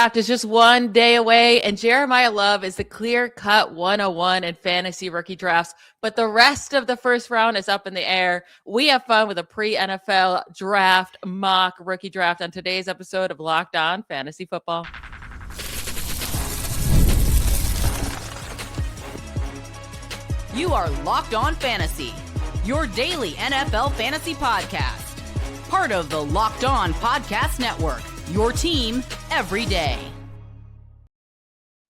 draft is just one day away, and Jeremiyah Love is the clear-cut 101 in fantasy rookie drafts, but the rest of the first round is up in the air. We have fun with a pre-NFL draft mock rookie draft on today's episode of Locked On Fantasy Football. You are Locked On Fantasy, your daily NFL fantasy podcast. Part of the Locked On Podcast Network, your team every day.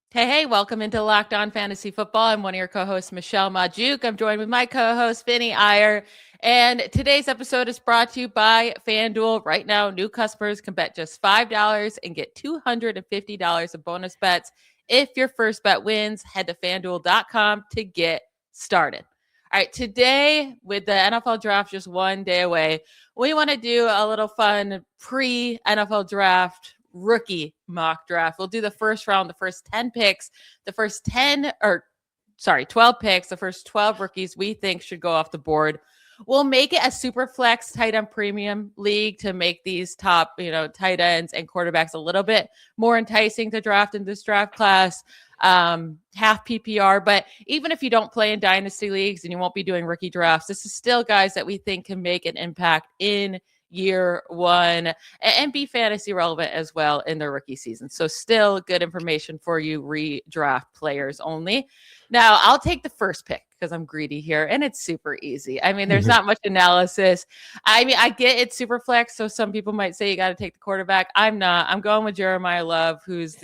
Hey, welcome into Locked On Fantasy Football. I'm one of your co-hosts, Michelle Magdziuk. I'm joined with my co-host, Vinnie Iyer. And today's episode is brought to you by FanDuel. Right now, new customers can bet just $5 and get $250 of bonus bets. If your first bet wins, head to FanDuel.com to get started. All right, today with the NFL draft just one day away, we want to do a little fun pre-NFL draft rookie mock draft. We'll do the first round, the first 10 picks, 12 picks, the first 12 rookies we think should go off the board. We'll make it a super flex tight end premium league to make these top, tight ends and quarterbacks a little bit more enticing to draft in this draft class. Half PPR, but even if you don't play in dynasty leagues and you won't be doing rookie drafts, this is still guys that we think can make an impact in year one and be fantasy relevant as well in their rookie season. So still good information for you redraft players only. Now I'll take the first pick because I'm greedy here and it's super easy. I mean, there's not much analysis. I mean, I get it's super flex. So some people might say you got to take the quarterback. I'm not. I'm going with Jeremiyah Love, who's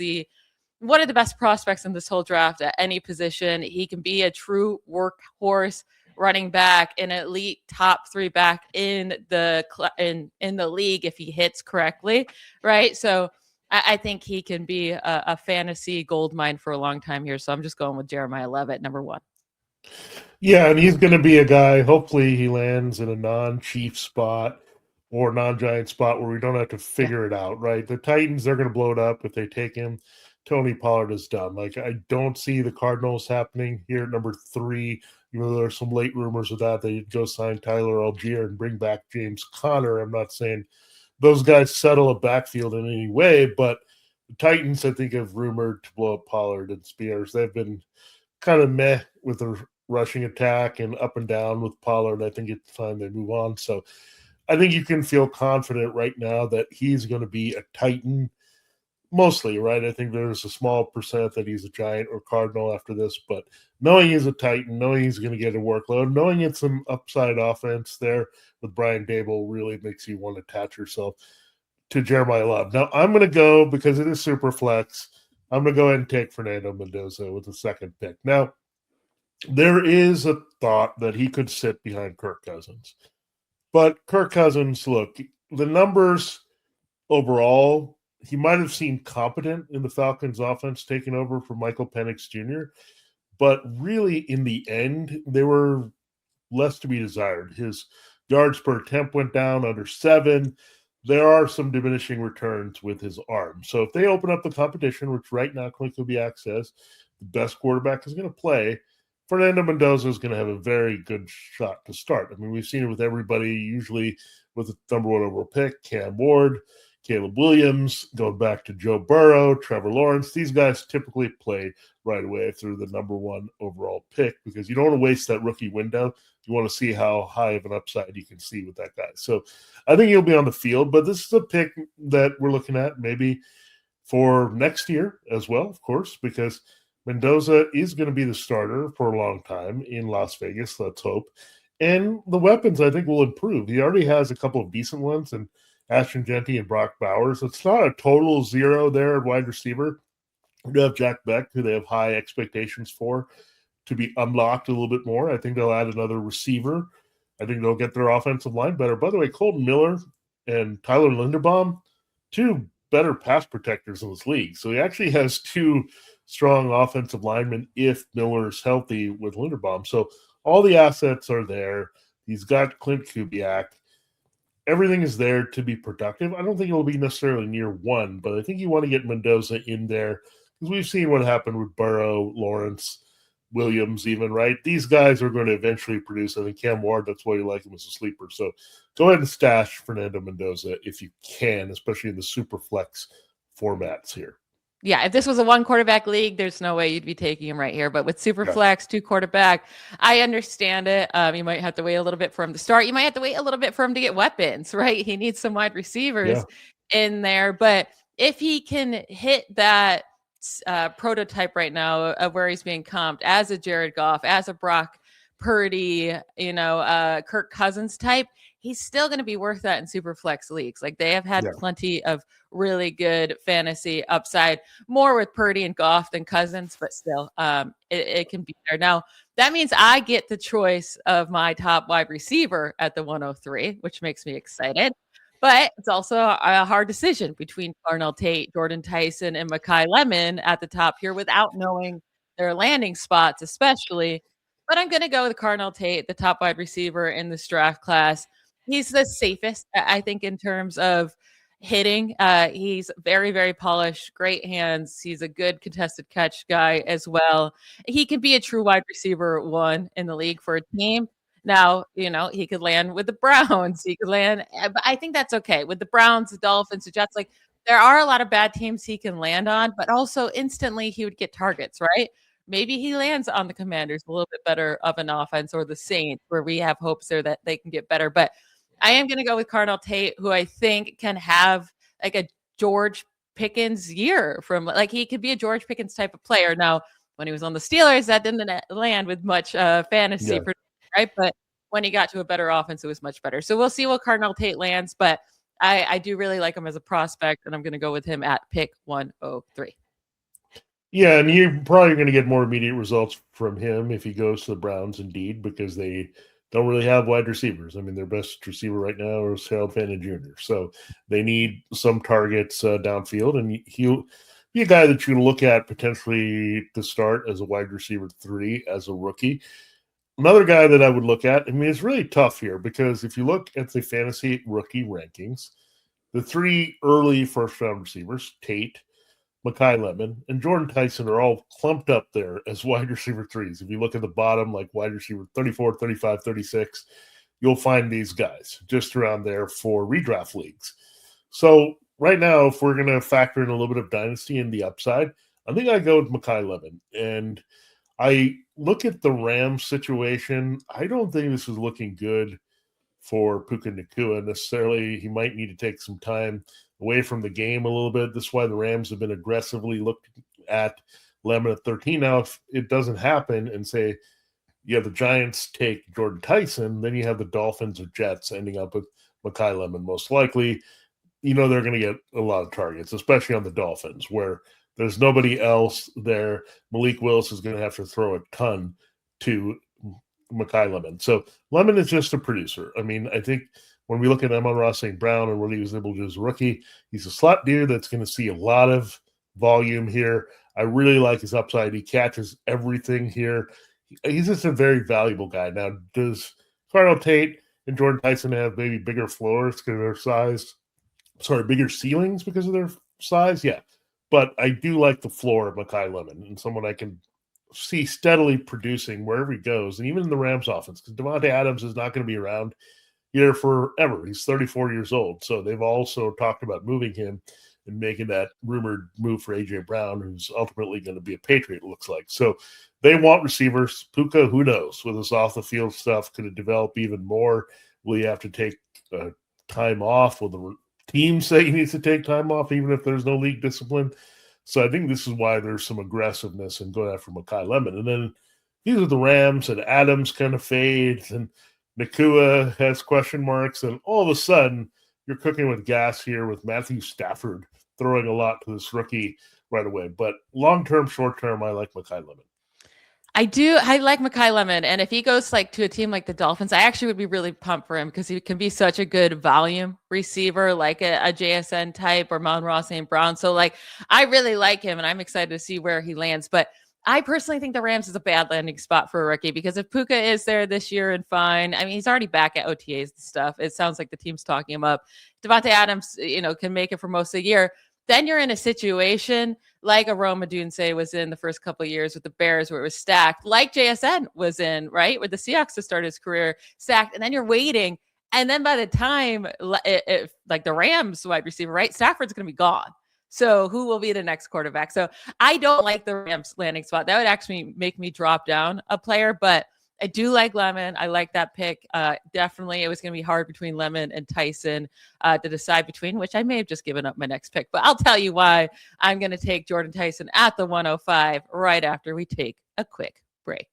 one of the best prospects in this whole draft at any position. He can be a true workhorse running back, an elite top 3 back in the league if he hits correctly, right? So I think he can be a fantasy gold mine for a long time here. So I'm just going with Jeremiyah Love at number 1. Yeah, and he's going to be a guy, hopefully he lands in a non-Chief spot or non-Giant spot where we don't have to figure it out, right? The Titans, they're going to blow it up if they take him. Tony Pollard is done. I don't see the Cardinals happening here at number 3. There are some late rumors of that. They go sign Tyler Algier and bring back James Conner. I'm not saying those guys settle a backfield in any way, but the Titans, I think, have rumored to blow up Pollard and Spears. They've been kind of meh with their rushing attack and up and down with Pollard. I think it's time they move on. So I think you can feel confident right now that he's going to be a Titan mostly, right? I think there's a small percent that he's a Giant or Cardinal after this, but knowing he's a Titan, knowing he's going to get a workload, knowing it's some upside offense there with Brian Daboll really makes you want to attach yourself to Jeremiyah Love. Now, I'm going to go, because it is super flex, I'm going to go ahead and take Fernando Mendoza with the second pick. Now, there is a thought that he could sit behind Kirk Cousins. But Kirk Cousins, look, the numbers overall, he might have seemed competent in the Falcons offense taking over for Michael Penix Jr., but really in the end, they were less to be desired. His yards per attempt went down under 7. There are some diminishing returns with his arm. So if they open up the competition, which right now Clint Kubiak says the best quarterback is going to play, Fernando Mendoza is going to have a very good shot to start. I mean, we've seen it with everybody, usually with the number 1 overall pick, Cam Ward, Caleb Williams, going back to Joe Burrow, Trevor Lawrence. These guys typically play right away through the number 1 overall pick because you don't want to waste that rookie window. You want to see how high of an upside you can see with that guy. So I think he'll be on the field, but this is a pick that we're looking at maybe for next year as well, of course, because Mendoza is going to be the starter for a long time in Las Vegas, let's hope. And the weapons, I think, will improve. He already has a couple of decent ones, and Ashton Genty and Brock Bowers. It's not a total zero there at wide receiver. We do have Jack Beck, who they have high expectations for, to be unlocked a little bit more. I think they'll add another receiver. I think they'll get their offensive line better. By the way, Colton Miller and Tyler Linderbaum, 2 better pass protectors in this league. So he actually has 2 strong offensive linemen if Miller's healthy with Linderbaum. So all the assets are there. He's got Clint Kubiak. Everything is there to be productive. I don't think it will be necessarily near 1, but I think you want to get Mendoza in there because we've seen what happened with Burrow, Lawrence, Williams even, right? These guys are going to eventually produce. I think Cam Ward, that's why you like him as a sleeper. So go ahead and stash Fernando Mendoza if you can, especially in the super flex formats here. Yeah, if this was a one quarterback league, there's no way you'd be taking him right here. But with super flex, 2 quarterback, I understand it. You might have to wait a little bit for him to start. You might have to wait a little bit for him to get weapons, right? He needs some wide receivers in there. But if he can hit that prototype right now of where he's being comped as a Jared Goff, as a Brock Purdy, Kirk Cousins type, he's still going to be worth that in super flex leagues. Like they have had plenty of really good fantasy upside, more with Purdy and Goff than Cousins, but still it can be there. Now, that means I get the choice of my top wide receiver at the 103, which makes me excited. But it's also a hard decision between Carnell Tate, Jordyn Tyson, and Makai Lemon at the top here without knowing their landing spots, especially. But I'm going to go with Carnell Tate, the top wide receiver in this draft class. He's the safest, I think, in terms of hitting. He's very, very polished, great hands. He's a good contested catch guy as well. He can be a true wide receiver 1 in the league for a team. Now, he could land with the Browns. He could land, but I think that's okay. With the Browns, the Dolphins, the Jets, like there are a lot of bad teams he can land on, but also instantly he would get targets, right? Maybe he lands on the Commanders, a little bit better of an offense, or the Saints, where we have hopes there that they can get better. But I am going to go with Carnell Tate, who I think can have like a George Pickens year he could be a George Pickens type of player. Now, when he was on the Steelers, that didn't land with much fantasy, right? But when he got to a better offense, it was much better. So we'll see what Carnell Tate lands, but I do really like him as a prospect, and I'm going to go with him at pick 103. Yeah, and you're probably going to get more immediate results from him if he goes to the Browns, indeed, because they don't really have wide receivers. I mean, their best receiver right now is Harold Fannin Jr., so they need some targets downfield, and he'll be a guy that you can look at potentially to start as a wide receiver 3 as a rookie. Another guy that I would look at, I mean, it's really tough here because if you look at the fantasy rookie rankings, the 3 early first-round receivers, Tate, Makai Lemon, and Jordyn Tyson are all clumped up there as wide receiver 3s. If you look at the bottom, like wide receiver 34, 35, 36, you'll find these guys just around there for redraft leagues. So right now, if we're going to factor in a little bit of dynasty in the upside, I think I go with Makai Lemon. And I look at the Rams situation. I don't think this is looking good for Puka Nacua necessarily. He might need to take some time away from the game a little bit. This is why the Rams have been aggressively looking at Lemon at 13. Now, if it doesn't happen and say, the Giants take Jordyn Tyson, then you have the Dolphins or Jets ending up with Makai Lemon most likely. They're going to get a lot of targets, especially on the Dolphins, where there's nobody else there. Malik Willis is going to have to throw a ton to Makai Lemon. So Lemon is just a producer. I mean, I think when we look at Amon-Ra St. Brown and what he was able to do as a rookie, he's a slot dude that's going to see a lot of volume here. I really like his upside. He catches everything here. He's just a very valuable guy. Now, does Carnell Tate and Jordyn Tyson have maybe bigger floors because of their size? Bigger ceilings because of their size? Yeah. But I do like the floor of Makai Lemon and someone I can see steadily producing wherever he goes, and even in the Rams offense, because Davante Adams is not going to be around here forever. He's 34 years old. So they've also talked about moving him and making that rumored move for A.J. Brown, who's ultimately going to be a Patriot, it looks like. So they want receivers. Puka, who knows? With this off-the-field stuff, could it develop even more? Will he have to take time off? Will the team say he needs to take time off, even if there's no league discipline? So I think this is why there's some aggressiveness in going after Makai Lemon. And then these are the Rams, and Adams kind of fades, and Nacua has question marks, and all of a sudden you're cooking with gas here with Matthew Stafford throwing a lot to this rookie right away. But long-term, short-term, I like Makai Lemon. I like Makai Lemon, and if he goes to a team like the Dolphins, I actually would be really pumped for him because he can be such a good volume receiver, like a JSN type or Amon-Ra St. Brown. So I really like him, and I'm excited to see where he lands. But I personally think the Rams is a bad landing spot for a rookie because if Puka is there this year and fine, I mean, he's already back at OTAs and stuff. It sounds like the team's talking him up. Davante Adams, can make it for most of the year. Then you're in a situation like a Rome Odunze was in the first couple of years with the Bears where it was stacked, like JSN was in, right? With the Seahawks to start his career stacked. And then you're waiting. And then by the time, like the Rams wide receiver, right? Stafford's going to be gone. So who will be the next quarterback? So I don't like the Rams landing spot. That would actually make me drop down a player, but I do like Lemon. I like that pick. Definitely, it was going to be hard between Lemon and Tyson to decide between, which I may have just given up my next pick. But I'll tell you why I'm going to take Jordyn Tyson at the 105 right after we take a quick break.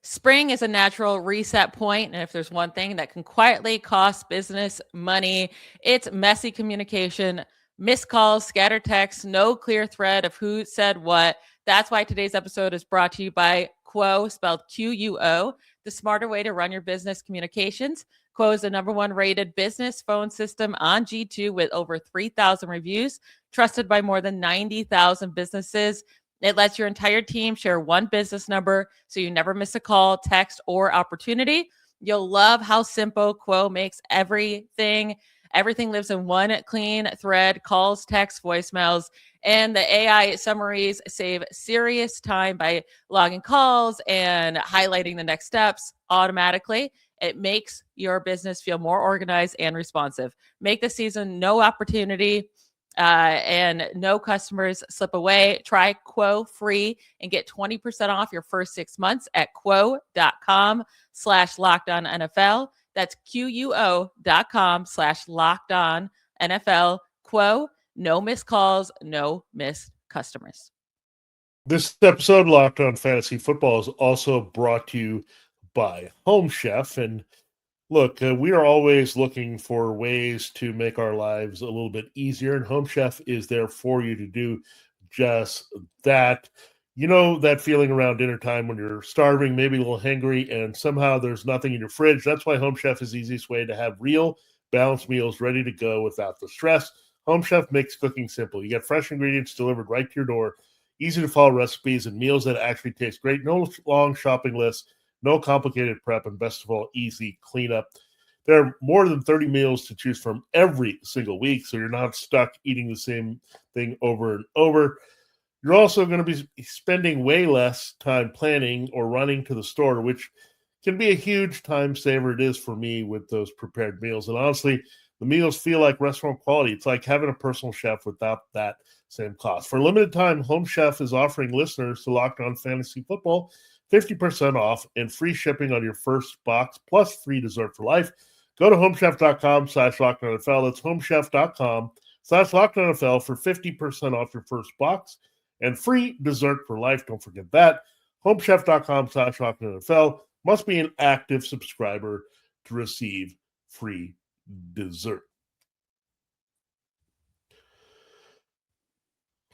Spring is a natural reset point, and if there's one thing that can quietly cost business money, it's messy communication, missed calls, scattered texts, no clear thread of who said what. That's why today's episode is brought to you by Quo, spelled Quo, the smarter way to run your business communications. Quo is the #1 rated business phone system on G2 with over 3,000 reviews, trusted by more than 90,000 businesses. It lets your entire team share one business number so you never miss a call, text, or opportunity. You'll love how simple Quo makes everything. Everything lives in one clean thread: calls, texts, voicemails, and the AI summaries save serious time by logging calls and highlighting the next steps automatically. It makes your business feel more organized and responsive. Make the season no opportunity and no customers slip away. Try Quo free and get 20% off your first 6 months at quo.com/LockedOnNFL. That's QUO.com/LockedOnNFL. Quo, no missed calls, no missed customers. This episode of Locked On Fantasy Football is also brought to you by Home Chef. And look, we are always looking for ways to make our lives a little bit easier, and Home Chef is there for you to do just that. You know that feeling around dinner time when you're starving, maybe a little hangry, and somehow there's nothing in your fridge. That's why Home Chef is the easiest way to have real, balanced meals ready to go without the stress. Home Chef makes cooking simple. You get fresh ingredients delivered right to your door, easy to follow recipes, and meals that actually taste great. No long shopping lists, no complicated prep, and best of all, easy cleanup. There are more than 30 meals to choose from every single week, so you're not stuck eating the same thing over and over. You're also going to be spending way less time planning or running to the store, which can be a huge time saver. It is for me with those prepared meals. And honestly, the meals feel like restaurant quality. It's like having a personal chef without that same cost. For a limited time, Home Chef is offering listeners to Locked On Fantasy Football 50% off and free shipping on your first box plus free dessert for life. Go to homechef.com/LockedOnNFL. That's homechef.com/LockedOnNFL for 50% off your first box and free dessert for life. Don't forget that. Homechef.com/LockedOnNFL. Must be an active subscriber to receive free dessert.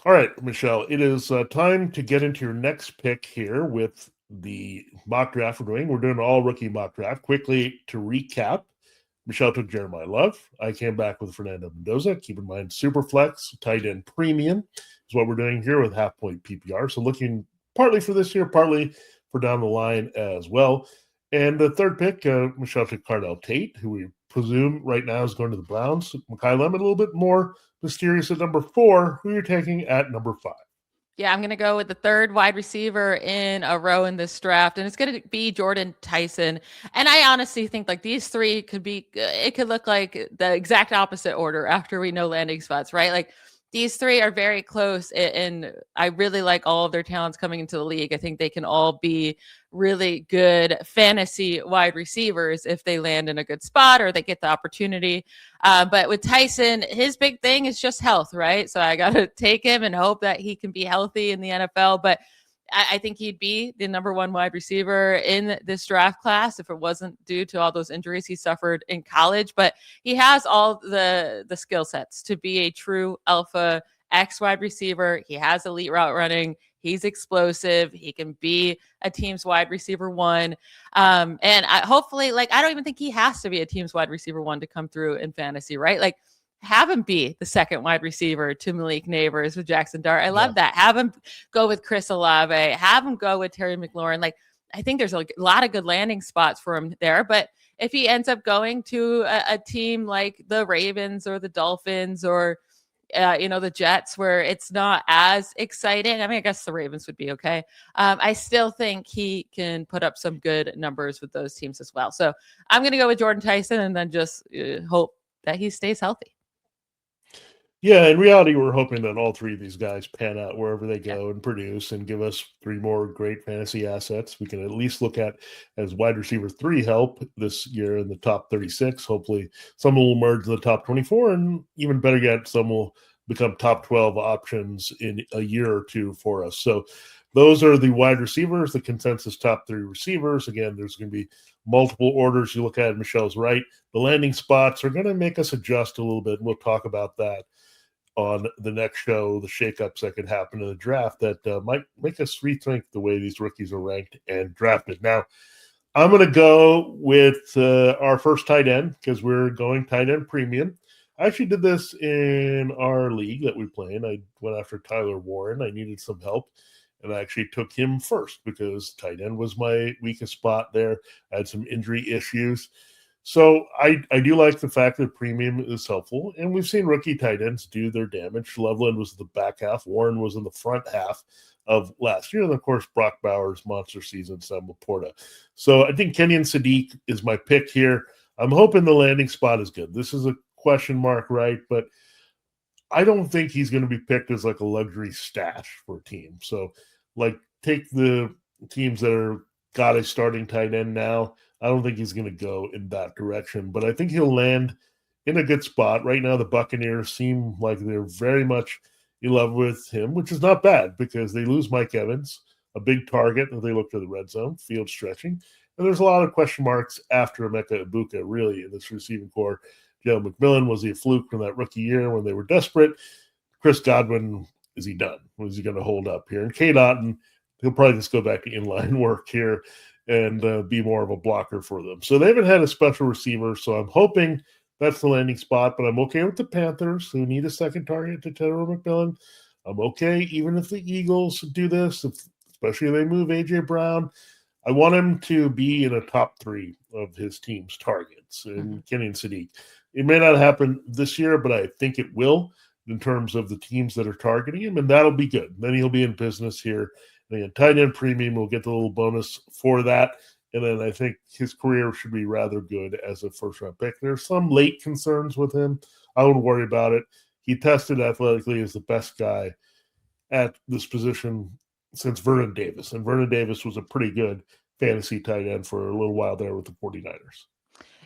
All right, Michelle, it is time to get into your next pick here with the mock draft we're doing. We're doing an all-rookie mock draft. Quickly to recap, Michelle took Jeremiyah Love. I came back with Fernando Mendoza. Keep in mind, superflex, tight end premium is what we're doing here with half-point PPR. So looking partly for this year, partly for down the line as well. And the third pick, Michelle took Carnell Tate, who we presume right now is going to the Browns. Makai Lemon, a little bit more mysterious at number 4. Who you're taking at number 5? Yeah, I'm going to go with the third wide receiver in a row in this draft, and it's going to be Jordyn Tyson. And I honestly think like these three could be, it could look like the exact opposite order after we know landing spots, right? Like these three are very close, and I really like all of their talents coming into the league. I think they can all be really good fantasy wide receivers if they land in a good spot or they get the opportunity. But with Tyson, his big thing is just health, right? So I got to take him and hope that he can be healthy in the NFL. But I think he'd be the number 1 wide receiver in this draft class if it wasn't due to all those injuries he suffered in college. But he has all the skill sets to be a true alpha X wide receiver. He has elite route running. He's explosive. He can be a team's wide receiver 1. And hopefully, like, I don't even think he has to be a team's wide receiver 1 to come through in fantasy, right? Like, have him be the second wide receiver to Malik Neighbors with Jackson Dart. I love that. Have him go with Chris Olave. Have him go with Terry McLaurin. Like, I think there's a lot of good landing spots for him there. But if he ends up going to a team like the Ravens or the Dolphins or the Jets, where it's not as exciting. I mean, I guess the Ravens would be okay. I still think he can put up some good numbers with those teams as well. So I'm going to go with Jordyn Tyson and then just hope that he stays healthy. Yeah, in reality, we're hoping that all three of these guys pan out wherever they go and produce and give us three more great fantasy assets. We can at least look at as wide receiver 3 help this year in the top 36. Hopefully, some will emerge in the top 24, and even better yet, some will become top 12 options in a year or two for us. So those are the wide receivers, the consensus top 3 receivers. Again, there's going to be multiple orders you look at. Michelle's right. The landing spots are going to make us adjust a little bit, and we'll talk about that on the next show, the shakeups that could happen in the draft that might make us rethink the way these rookies are ranked and drafted. Now, I'm going to go with our first tight end because we're going tight end premium. I actually did this in our league that we play in. I went after Tyler Warren. I needed some help, and I actually took him first because tight end was my weakest spot there. I had some injury issues. So I do like the fact that premium is helpful, and we've seen rookie tight ends do their damage. Loveland was the back half. Warren was in the front half of last year. And, of course, Brock Bowers' monster season, Sam Laporta. So I think Kenyon Sadiq is my pick here. I'm hoping the landing spot is good. This is a question mark, right? But I don't think he's going to be picked as like a luxury stash for a team. So, like, take the teams that are got a starting tight end now. I don't think he's going to go in that direction, but I think he'll land in a good spot. Right now, the Buccaneers seem like they're very much in love with him, which is not bad because they lose Mike Evans, a big target, and they look to the red zone, field stretching. And there's a lot of question marks after Emeka Egbuka, really, in this receiving core. Joe McMillan, was he a fluke from that rookie year when they were desperate? Chris Godwin, is he done? Was he going to hold up here? And Cade Otton, he'll probably just go back to inline work here and be more of a blocker for them. So they haven't had a special receiver, so I'm hoping that's the landing spot, but I'm okay with the Panthers, who need a second target to Tedder McMillan. I'm okay even if the Eagles do this, especially if they move A.J. Brown. I want him to be in a top 3 of his team's targets, and Kenyon Sadiq. It may not happen this year, but I think it will in terms of the teams that are targeting him, and that'll be good. Then he'll be in business here. And tight end premium will get the little bonus for that. And then I think his career should be rather good as a first-round pick. There's some late concerns with him. I wouldn't worry about it. He tested athletically as the best guy at this position since Vernon Davis. And Vernon Davis was a pretty good fantasy tight end for a little while there with the 49ers.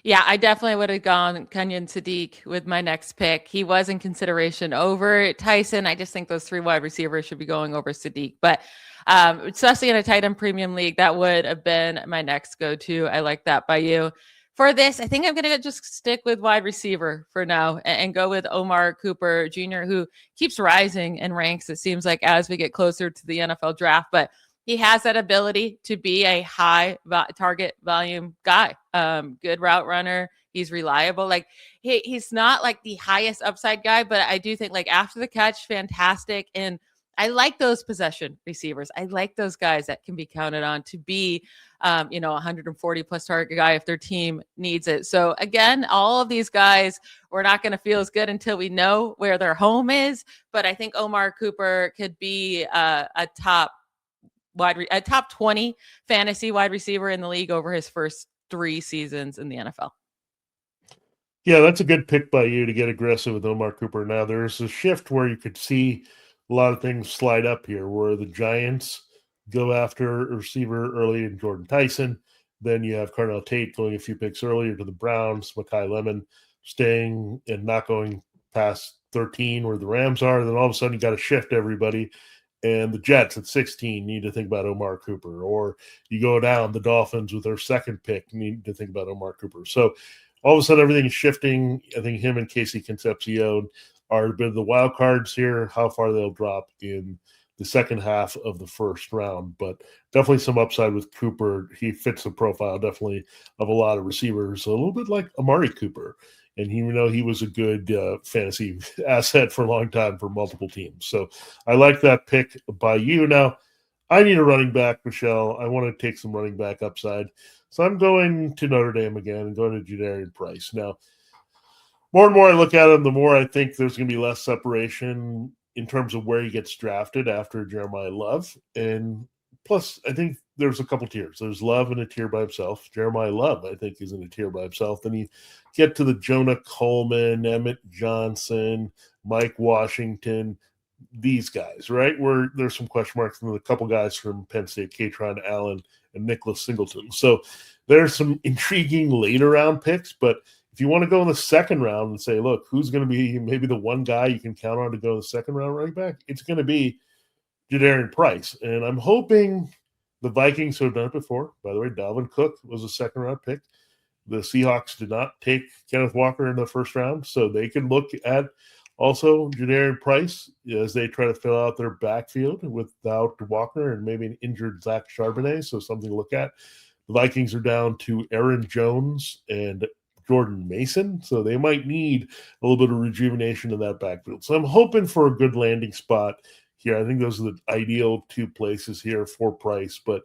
Yeah, I definitely would have gone Kenyon Sadiq with my next pick. He was in consideration over Tyson. I just think those 3 wide receivers should be going over Sadiq. But especially in a tight end premium league, that would have been my next go-to. I like that by you. For this, I think I'm going to just stick with wide receiver for now and go with Omar Cooper Jr., who keeps rising in ranks, it seems like, as we get closer to the NFL draft. But he has that ability to be a high target volume guy. Good route runner. He's reliable. Like he's not like the highest upside guy, but I do think like after the catch, fantastic. And I like those possession receivers. I like those guys that can be counted on to be, 140 plus target guy if their team needs it. So again, all of these guys, we're not going to feel as good until we know where their home is. But I think Omar Cooper could be a top 20 fantasy wide receiver in the league over his first 3 seasons in the NFL. Yeah, that's a good pick by you to get aggressive with Omar Cooper. Now, there's a shift where you could see a lot of things slide up here, where the Giants go after a receiver early in Jordyn Tyson. Then you have Carnell Tate going a few picks earlier to the Browns, Makai Lemon staying and not going past 13 where the Rams are. Then all of a sudden you got to shift everybody. And the Jets at 16 need to think about Omar Cooper. Or you go down, the Dolphins with their second pick need to think about Omar Cooper. So all of a sudden everything is shifting. I think him and Casey Concepcion are a bit of the wild cards here, how far they'll drop in the second half of the first round. But definitely some upside with Cooper. He fits the profile definitely of a lot of receivers, a little bit like Amari Cooper. And he was a good fantasy asset for a long time for multiple teams. So I like that pick by you. Now, I need a running back, Michelle. I want to take some running back upside. So I'm going to Notre Dame again and going to Jadarian Price. Now, more and more I look at him, the more I think there's going to be less separation in terms of where he gets drafted after Jeremiyah Love. And plus, I think there's a couple tiers. There's Love in a tier by himself. Jeremiyah Love, I think, is in a tier by himself. Then you get to the Jonah Coleman, Emmett Johnson, Mike Washington, these guys, right? Where there's some question marks, and a couple guys from Penn State, Katron Allen and Nicholas Singleton. So there's some intriguing later round picks, but if you want to go in the second round and say, look, who's going to be maybe the one guy you can count on to go in the second round running back, it's going to be Jadarian Price. And I'm hoping the Vikings, who have done it before, by the way, Dalvin Cook was a second round pick. The Seahawks did not take Kenneth Walker in the first round, so they can look at also Jadarian Price as they try to fill out their backfield without Walker and maybe an injured Zach Charbonnet, so something to look at. The Vikings are down to Aaron Jones and Jordan Mason, so they might need a little bit of rejuvenation in that backfield. So I'm hoping for a good landing spot here. I think those are the ideal two places here for Price, but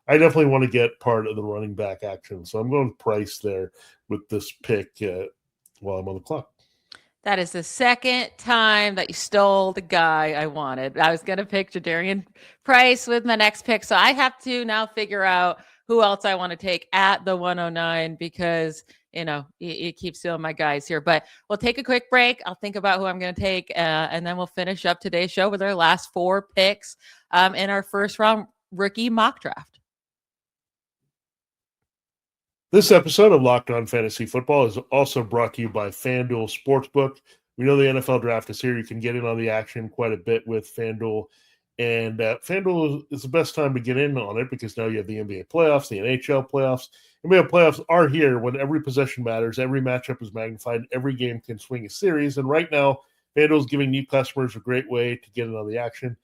I definitely want to get part of the running back action. So I'm going Price there with this pick while I'm on the clock. That is the second time that you stole the guy I wanted. I was going to pick Jadarian Price with my next pick. So I have to now figure out who else I want to take at the 109 because, you keep stealing my guys here. But we'll take a quick break. I'll think about who I'm going to take, and then we'll finish up today's show with our last four picks in our first round rookie mock draft. This episode of Locked On Fantasy Football is also brought to you by FanDuel Sportsbook. We know the NFL draft is here. You can get in on the action quite a bit with FanDuel. And FanDuel is the best time to get in on it because now you have the NBA playoffs, the NHL playoffs. NBA playoffs are here when every possession matters, every matchup is magnified, every game can swing a series. And right now, FanDuel is giving new customers a great way to get in on the action.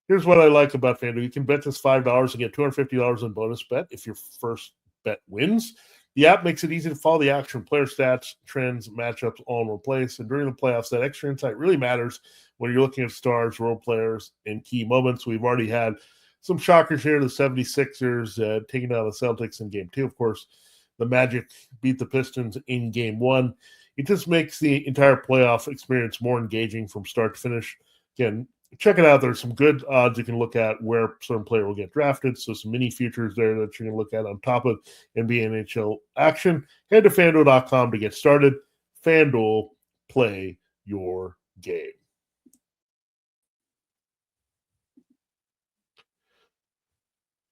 Here's what I like about FanDuel. You can bet this $5 and get $250 in bonus bet if your first bet wins. The app makes it easy to follow the action, player stats, trends, matchups all in one place. And during the playoffs, that extra insight really matters when you're looking at stars, role players, and key moments. We've already had some shockers here. The 76ers taking down the Celtics in game 2. Of course, the Magic beat the Pistons in game 1. It just makes the entire playoff experience more engaging from start to finish. Again, check it out. There's some good odds you can look at where a certain player will get drafted. So some mini futures there that you can look at on top of NBA and NHL action. Head to FanDuel.com to get started. FanDuel, play your game.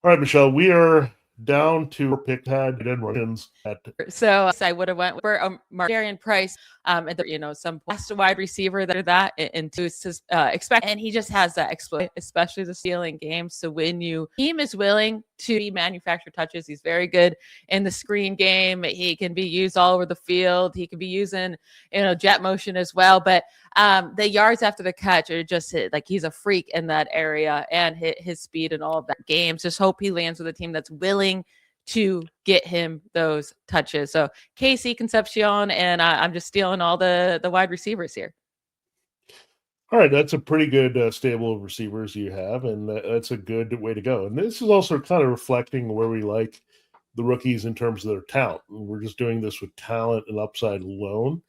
All right, Michelle, we are down to pick had and runs at. So I would have went for Jadarian Price, and some wide receiver that and to expect, and he just has that exploit, especially the stealing games. So when your team is willing to manufacture touches, he's very good in the screen game. He can be used all over the field. He can be using jet motion as well. But the yards after the catch are just like he's a freak in that area, and his speed and all of that games. Just hope he lands with a team that's willing to get him those touches. So KC, Concepcion, and I'm just stealing all the wide receivers here. All right, that's a pretty good stable of receivers you have, and that's a good way to go. And this is also kind of reflecting where we like the rookies in terms of their talent. We're just doing this with talent and upside alone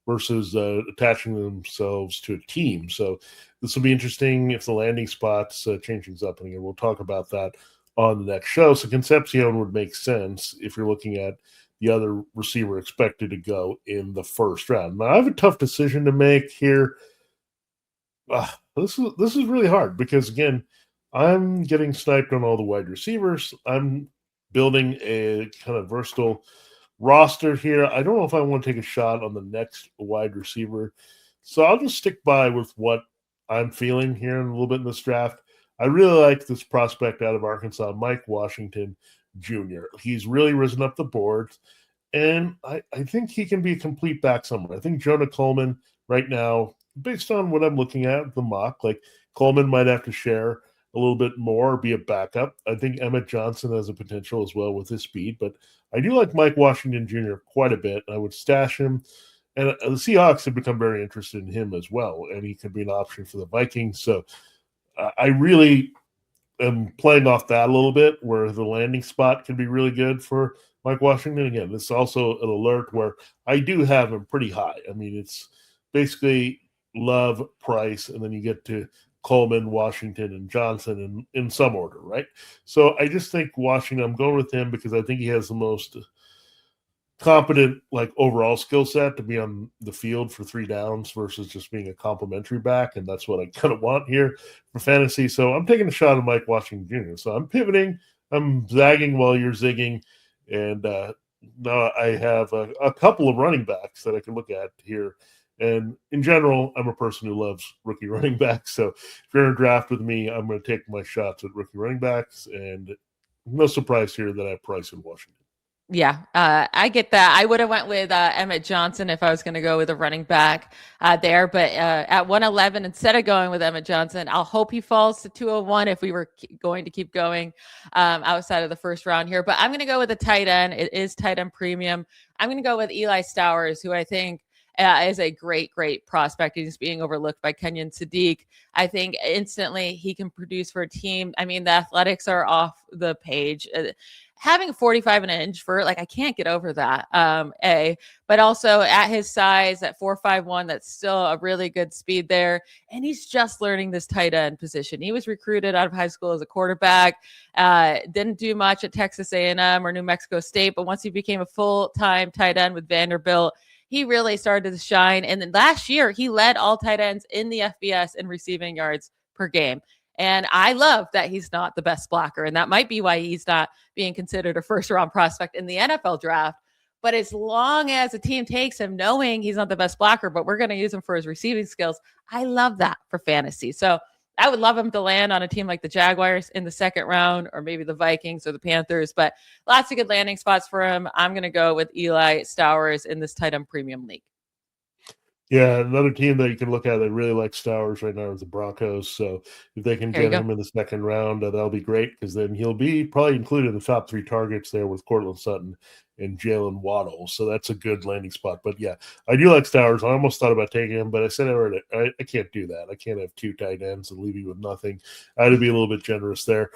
versus attaching themselves to a team. So this will be interesting if the landing spots change things up. And again, we'll talk about that on the next show. So Concepcion would make sense if you're looking at the other receiver expected to go in the first round. Now, I have a tough decision to make here. This is really hard because, again, I'm getting sniped on all the wide receivers. I'm building a kind of versatile roster here. I don't know if I want to take a shot on the next wide receiver. So I'll just stick by with what I'm feeling here in a little bit in this draft. I really like this prospect out of Arkansas, Mike Washington Jr. He's really risen up the board, and I think he can be a complete back somewhere. I think Jonah Coleman right now, based on what I'm looking at, the mock, like Coleman might have to share a little bit more, be a backup. I think Emmett Johnson has a potential as well with his speed, but I do like Mike Washington Jr. quite a bit. I would stash him, and the Seahawks have become very interested in him as well, and he could be an option for the Vikings. So I really am playing off that a little bit where the landing spot can be really good for Mike Washington. Again, this is also an alert where I do have him pretty high. I mean, it's basically Love, Price, and then you get to Coleman, Washington, and Johnson in some order, right? So I just think Washington, I'm going with him because I think he has the most competent, like, overall skill set to be on the field for 3 downs versus just being a complimentary back, and that's what I kind of want here for fantasy. So I'm taking a shot at Mike Washington Jr. So I'm pivoting, I'm zagging while you're zigging, and now I have a couple of running backs that I can look at here. And in general, I'm a person who loves rookie running backs. So if you're in a draft with me, I'm going to take my shots at rookie running backs, and no surprise here that I have Price in Washington. Yeah, I get that. I would have went with Emmett Johnson if I was going to go with a running back there. But at 111, instead of going with Emmett Johnson, I'll hope he falls to 201 if we were going to keep going outside of the first round here. But I'm going to go with a tight end. It is tight end premium. I'm going to go with Eli Stowers, who I think is a great prospect. He's being overlooked by Kenyon Sadiq. I think instantly he can produce for a team. I mean, the athletics are off the page. Having 45 an inch for, like, I can't get over that. But also at his size at 4.51, that's still a really good speed there. And he's just learning this tight end position. He was recruited out of high school as a quarterback, didn't do much at Texas A&M or New Mexico State. But once he became a full-time tight end with Vanderbilt, he really started to shine. And then last year, he led all tight ends in the FBS in receiving yards per game. And I love that he's not the best blocker. And that might be why he's not being considered a first-round prospect in the NFL draft. But as long as a team takes him knowing he's not the best blocker, but we're going to use him for his receiving skills, I love that for fantasy. So I would love him to land on a team like the Jaguars in the second round, or maybe the Vikings or the Panthers. But lots of good landing spots for him. I'm going to go with Eli Stowers in this tight end premium league. Yeah, another team that you can look at that really likes Stowers right now is the Broncos. So if they can get him in the second round, that'll be great, because then he'll be probably included in the top 3 targets there with Cortland Sutton and Jalen Waddle. So that's a good landing spot. But yeah, I do like Stowers. I almost thought about taking him, but I said I can't do that. I can't have 2 tight ends and leave you with nothing. I had to be a little bit generous there.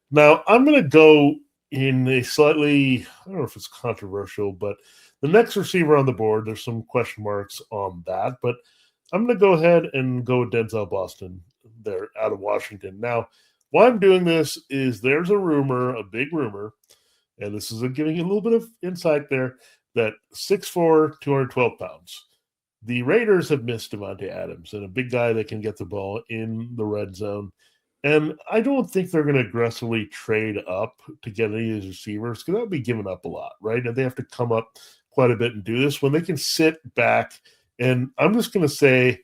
Now I'm going to go in a slightly, I don't know if it's controversial, but the next receiver on the board, there's some question marks on that, but I'm going to go ahead and go with Denzel Boston there out of Washington. Now, why I'm doing this is there's a rumor, a big rumor, and this is giving you a little bit of insight there, that 6'4", 212 pounds. The Raiders have missed Devontae Adams, and a big guy that can get the ball in the red zone. And I don't think they're going to aggressively trade up to get any of these receivers, because that would be giving up a lot, right? And they have to come up quite a bit and do this when they can sit back. And I'm just going to say,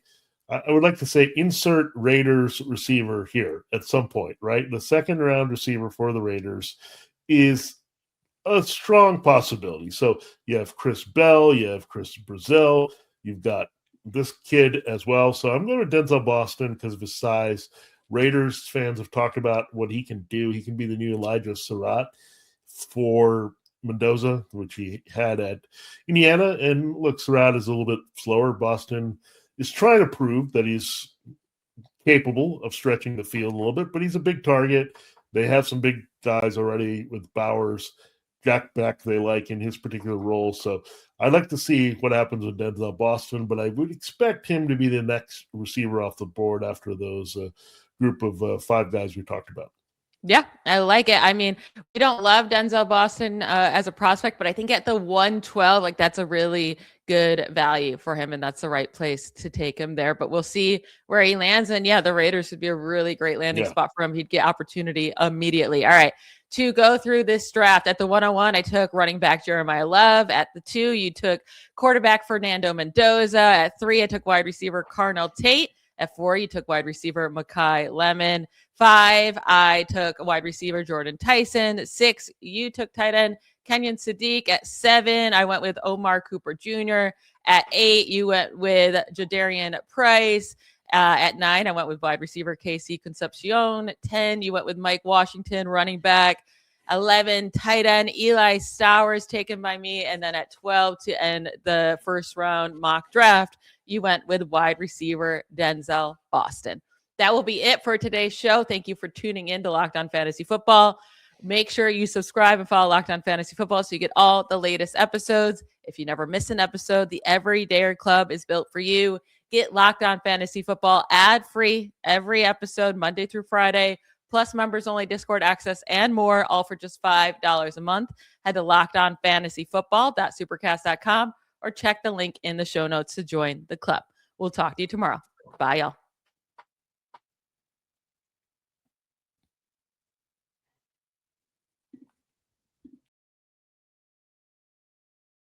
I would like to say, insert Raiders receiver here at some point, right? The second round receiver for the Raiders is a strong possibility. So you have Chris Bell, you have Chris Brazil, you've got this kid as well. So I'm going to Denzel Boston because of his size. Raiders fans have talked about what he can do. He can be the new Elijah Surratt for Mendoza, which he had at Indiana. And look, Surratt is a little bit slower. Boston is trying to prove that he's capable of stretching the field a little bit, but he's a big target. They have some big guys already with Bowers, Jack Beck they like in his particular role. So I'd like to see what happens with Denzel Boston, but I would expect him to be the next receiver off the board after those group of 5 guys we talked about. Yeah, I like it. I mean, we don't love Denzel Boston as a prospect, but I think at the 112, like, that's a really good value for him, and that's the right place to take him there. But we'll see where he lands. And yeah, the Raiders would be a really great landing spot for him. He'd get opportunity immediately. All right, to go through this draft, at the 101, I took running back Jeremiyah Love. At the 2, you took quarterback Fernando Mendoza. At 3, I took wide receiver Carnell Tate. At 4, you took wide receiver Makai Lemon. 5, I took wide receiver Jordyn Tyson. 6, you took tight end Kenyon Sadiq. At 7, I went with Omar Cooper Jr. At 8, you went with Jadarian Price. At 9, I went with wide receiver Concepcion. 10, you went with Mike Washington, running back. 11, tight end Eli Stowers, taken by me. And then at 12, to end the first round mock draft, you went with wide receiver Denzel Boston. That will be it for today's show. Thank you for tuning in to Locked On Fantasy Football. Make sure you subscribe and follow Locked On Fantasy Football so you get all the latest episodes. If you never miss an episode, the Everydayer Club is built for you. Get Locked On Fantasy Football ad-free every episode, Monday through Friday, plus members-only Discord access and more, all for just $5 a month. Head to lockedonfantasyfootball.supercast.com or check the link in the show notes to join the club. We'll talk to you tomorrow. Bye, y'all.